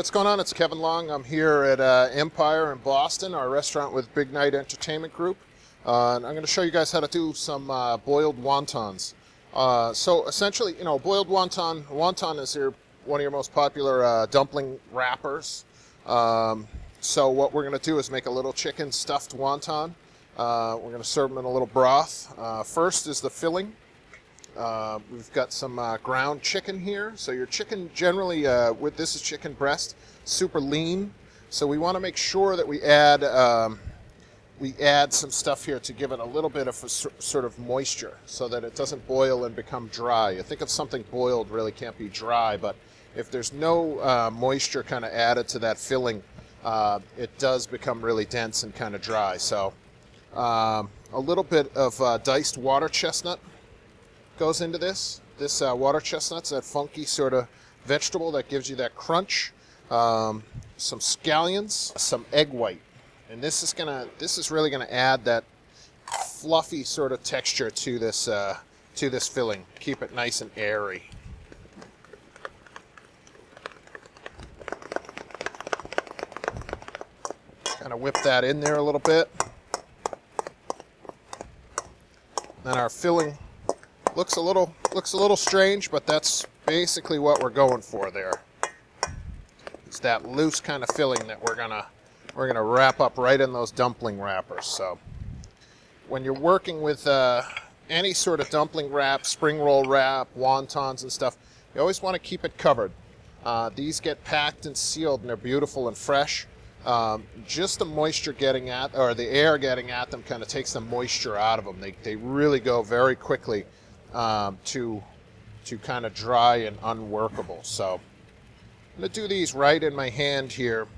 what's going on? It's Kevin Long. I'm here at Empire in Boston, our restaurant with Big Night Entertainment Group. And I'm going to show you guys how to do some boiled wontons. So essentially, boiled wonton is one of your most popular dumpling wrappers. So what we're going to do is make a little chicken stuffed wonton. We're going to serve them in a little broth. First is the filling. We've got some ground chicken here. So your chicken generally, this is chicken breast, super lean. So we want to make sure that we add some stuff here to give it a little bit of a sort of moisture so that it doesn't boil and become dry. I think of something boiled really can't be dry, but if there's no moisture kind of added to that filling, it does become really dense and kind of dry. So a little bit of diced water chestnut goes into this. This water chestnut's that funky sort of vegetable that gives you that crunch. Some scallions, some egg white, and this is really gonna add that fluffy sort of texture to this filling. Keep it nice and airy. Kind of whip that in there a little bit. Then our filling looks a little strange, but that's basically what we're going for there. It's that loose kind of filling that we're gonna wrap up right in those dumpling wrappers. So when you're working with any sort of dumpling wrap, spring roll wrap, wontons and stuff, you always want to keep it covered. These get packed and sealed, and they're beautiful and fresh. Just the moisture getting at, or the air getting at them, kind of takes the moisture out of them. They really go very quickly to kind of dry and unworkable. So I'm going to do these right in my hand here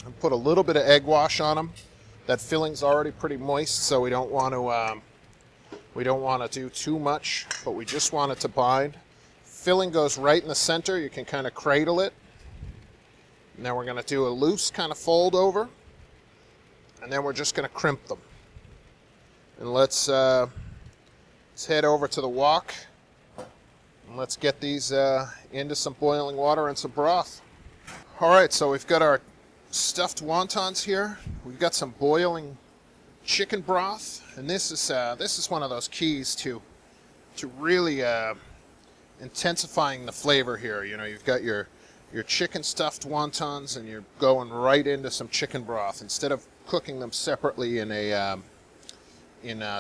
and put a little bit of egg wash on them. That filling's already pretty moist, so we don't want to do too much, but we just want it to bind. Filling goes right in the center. You can kind of cradle it. And then we're going to do a loose kind of fold over, and then we're just going to crimp them. And let's head over to the wok, and let's get these into some boiling water and some broth. All right, so we've got our stuffed wontons here. We've got some boiling chicken broth, and this is one of those keys to really intensifying the flavor here. You've got your chicken stuffed wontons, and you're going right into some chicken broth instead of cooking them separately in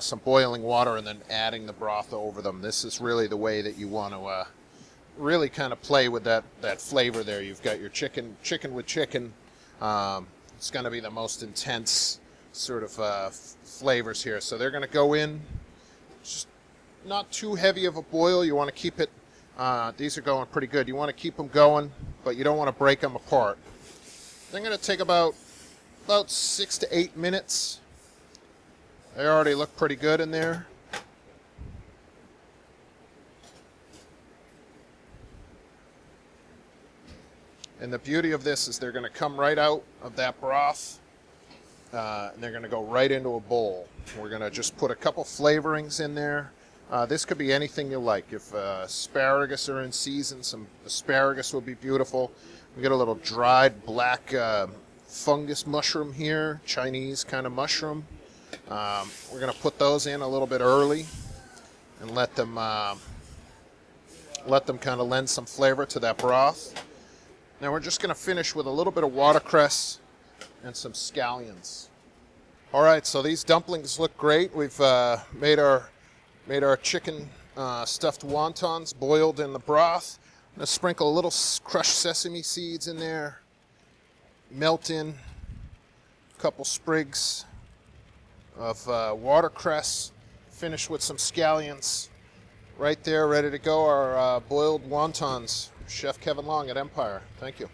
some boiling water and then adding the broth over them. This is really the way that you want to really kind of play with that flavor there. You've got your chicken with chicken. It's going to be the most intense sort of flavors here. So they're going to go in, just not too heavy of a boil. You want to keep it, these are going pretty good. You want to keep them going, but you don't want to break them apart. They're going to take about 6 to 8 minutes. They already look pretty good in there. And the beauty of this is they're going to come right out of that broth, and they're going to go right into a bowl. We're going to just put a couple flavorings in there. This could be anything you like. If asparagus are in season, some asparagus would be beautiful. We got a little dried black fungus mushroom here, Chinese kind of mushroom. We're going to put those in a little bit early and let them kind of lend some flavor to that broth. Now we're just going to finish with a little bit of watercress and some scallions. All right, so these dumplings look great. We've made our chicken stuffed wontons boiled in the broth. I'm going to sprinkle a little crushed sesame seeds in there, melt in a couple sprigs of watercress, finish with some scallions. Right there, ready to go, our boiled wontons. Chef Kevin Long at Empire. Thank you.